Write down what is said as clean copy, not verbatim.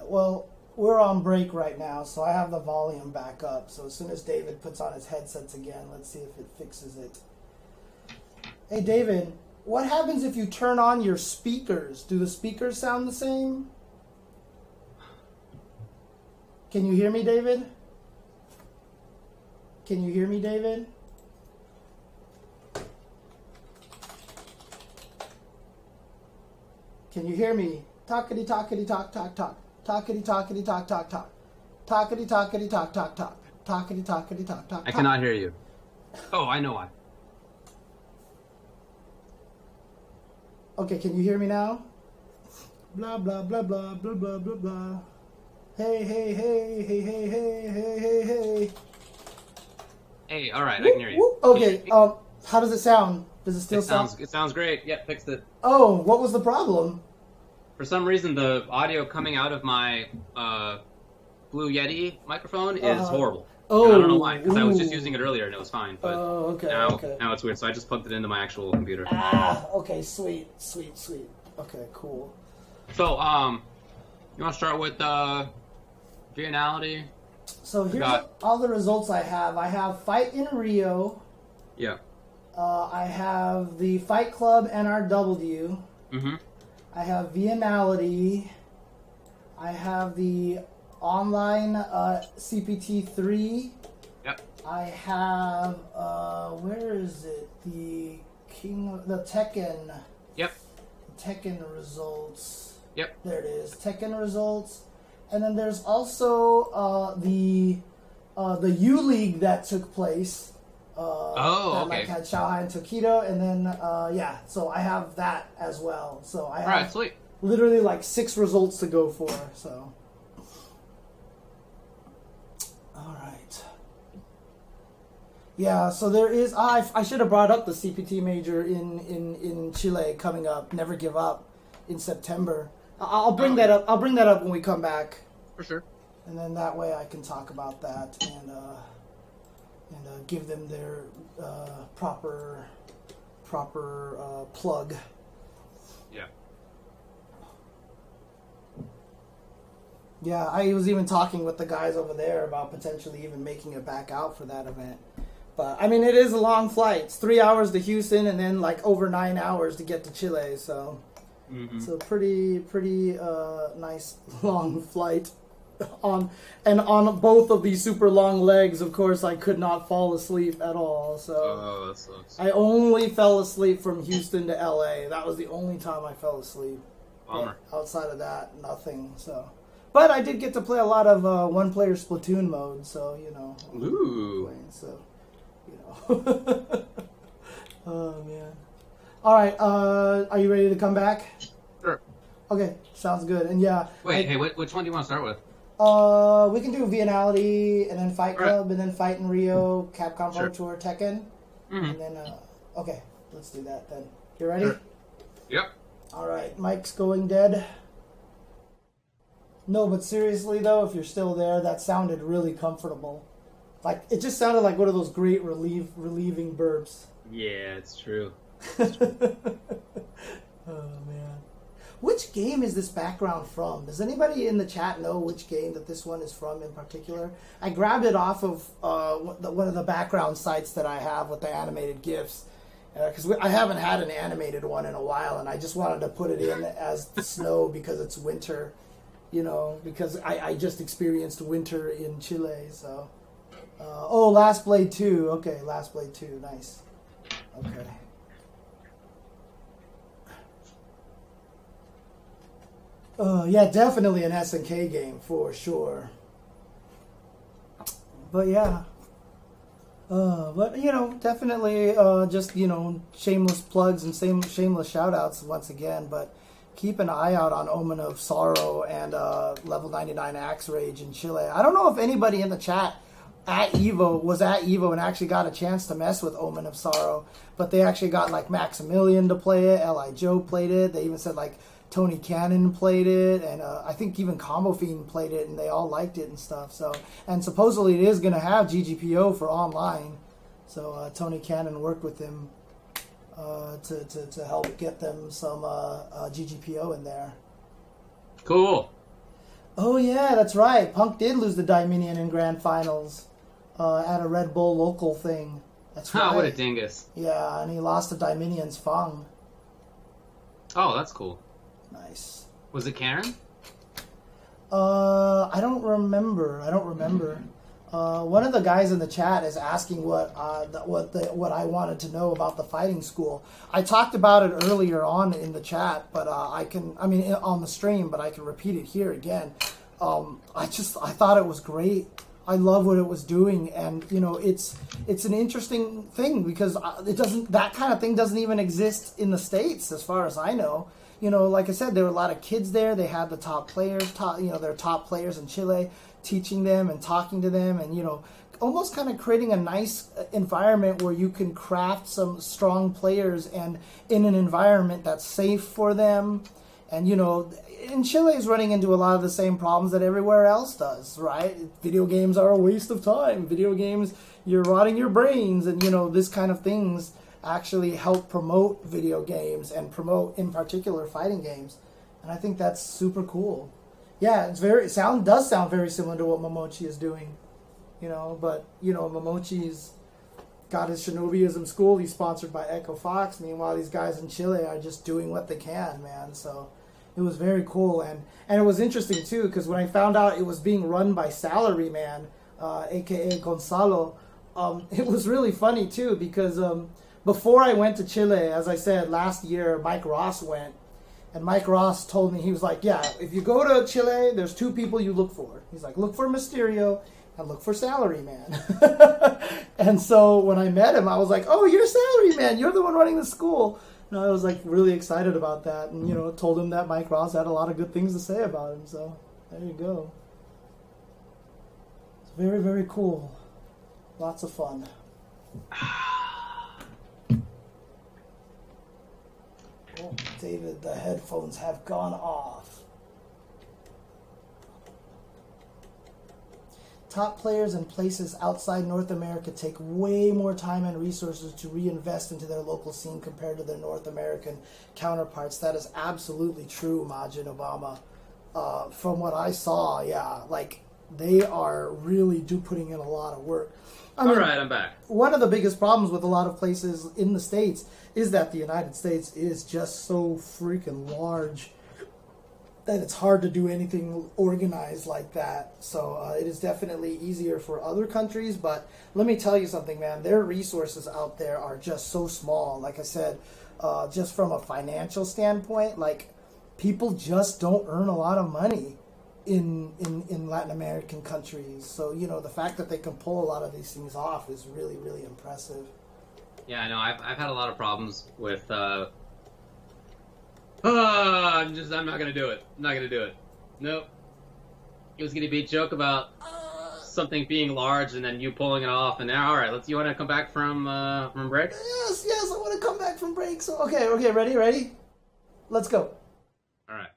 well, we're on break right now, so I have the volume back up. So as soon as David puts on his headsets again, let's see if it fixes it. Hey, David, what happens if you turn on your speakers? Do the speakers sound the same? Can you hear me, David? Can you hear me, David? Can you hear me? Talkity talkity talk talk talk. Talkity talkity talk talk talk. Talkity talkity talk talk talk. Talkity talkity talk talk talk. I cannot hear you. Oh, I know why. Okay, can you hear me now? Blah blah blah blah blah blah blah blah. Hey hey hey hey hey hey hey hey hey. Hey, all right, I can hear you. Okay, how does it sound? Does it still sound? It sounds great. Yeah, fixed it. Oh, what was the problem? For some reason, the audio coming out of my Blue Yeti microphone is horrible. Oh, and I don't know why, because I was just using it earlier and it was fine. But okay, now it's weird, so I just plugged it into my actual computer. Okay, sweet. Okay, cool. So, you want to start with Viennality? So here's all the results I have. I have Fight in Rio. Yeah. I have the Fight Club NRW. Mm-hmm. I have Viennality. I have the online CPT3. Yep. I have where is it? The Tekken. Yep. Tekken results. Yep. There it is. Tekken results. And then there's also the U League that took place. Okay. Like had Shanghai and Tokido, and then so I have that as well. So I have sweet. Literally like 6 results to go for. So, all right. Yeah. So there is. I should have brought up the CPT major in Chile coming up. Never Give Up in September. I'll bring that up. I'll bring that up when we come back. For sure. And then that way I can talk about that and give them their proper plug. Yeah. Yeah, I was even talking with the guys over there about potentially even making it back out for that event. But, I mean, it is a long flight. It's 3 hours to Houston and then, like, over 9 hours to get to Chile. So, It's a pretty nice long flight. On both of these super long legs, of course, I could not fall asleep at all. So that sucks. I only fell asleep from Houston to LA. That was the only time I fell asleep. Bummer. But outside of that, nothing. So, but I did get to play a lot of one-player Splatoon mode. So Ooh. So oh man. All right. Are you ready to come back? Sure. Okay. Sounds good. And yeah. Wait. Which one do you want to start with? We can do Viennality, and then Fight Club, and then Fight in Rio, Capcom Pro Tour, Tekken, and then, okay, let's do that then. You ready? Sure. Yep. Alright, Mike's going dead. No, but seriously though, if you're still there, that sounded really comfortable. Like, it just sounded like one of those great relieving burps. Yeah, it's true. Oh, man. Which game is this background from? Does anybody in the chat know which game that this one is from in particular? I grabbed it off of one of the background sites that I have with the animated GIFs. Because I haven't had an animated one in a while, and I just wanted to put it in as the snow because it's winter. Because I just experienced winter in Chile. So, Last Blade 2. Okay, Last Blade 2. Nice. Okay. Yeah, definitely an SNK game for sure. But yeah. But definitely just shameless plugs and shameless shout outs once again, but keep an eye out on Omen of Sorrow and Level 99 Axe Rage in Chile. I don't know if anybody in the chat was at Evo and actually got a chance to mess with Omen of Sorrow, but they actually got like Maximilian to play it, L.I. Joe played it, they even said like Tony Cannon played it, and I think even Combo Fiend played it, and they all liked it and stuff. So, and supposedly it is going to have GGPO for online. So Tony Cannon worked with him to help get them some GGPO in there. Cool. Oh yeah, that's right. Punk did lose the Dominion in grand finals at a Red Bull local thing. That's right. What a dingus. Yeah, and he lost to Dominion's Fang. Oh, that's cool. Nice. Was it Karen? I don't remember. One of the guys in the chat is asking what I wanted to know about the fighting school. I talked about it earlier on in the chat, but on the stream, but I can repeat it here again. I thought it was great. I love what it was doing, and it's an interesting thing because that kind of thing doesn't even exist in the States as far as I know. Like I said, there were a lot of kids there. They had the top players, their top players in Chile, teaching them and talking to them, and almost kind of creating a nice environment where you can craft some strong players and in an environment that's safe for them. And and Chile is running into a lot of the same problems that everywhere else does, right? Video games are a waste of time. Video games, you're rotting your brains, and this kind of things actually help promote video games and promote, in particular, fighting games. And I think that's super cool. Yeah, does sound very similar to what Momochi is doing, but Momochi's got his Shinobiism school. He's sponsored by Echo Fox. Meanwhile, these guys in Chile are just doing what they can, man. So it was very cool, and it was interesting too because when I found out it was being run by Salaryman, aka Gonzalo, it was really funny too because before I went to Chile, as I said last year, Mike Ross went. And Mike Ross told me, he was like, yeah, if you go to Chile, there's two people you look for. He's like, look for Mysterio and look for Salaryman. And so when I met him, I was like, oh, you're Salaryman. You're the one running the school. And I was like really excited about that. And, told him that Mike Ross had a lot of good things to say about him. So there you go. It's very, very cool. Lots of fun. Oh, David, the headphones have gone off. Top players in places outside North America take way more time and resources to reinvest into their local scene compared to their North American counterparts. That is absolutely true, Majin Obama. From what I saw, yeah, they are really putting in a lot of work. All right, I'm back. One of the biggest problems with a lot of places in the States is that the United States is just so freaking large that it's hard to do anything organized like that. So it is definitely easier for other countries, but let me tell you something, man. Their resources out there are just so small. Like I said, just from a financial standpoint, people just don't earn a lot of money in Latin American countries. So, the fact that they can pull a lot of these things off is really, really impressive. Yeah, I know. I've had a lot of problems with, I'm not going to do it. I'm not going to do it. Nope. It was going to be a joke about something being large and then you pulling it off, and now, all right, you want to come back from break? Yes, I want to come back from break. So, okay, ready? Let's go. All right.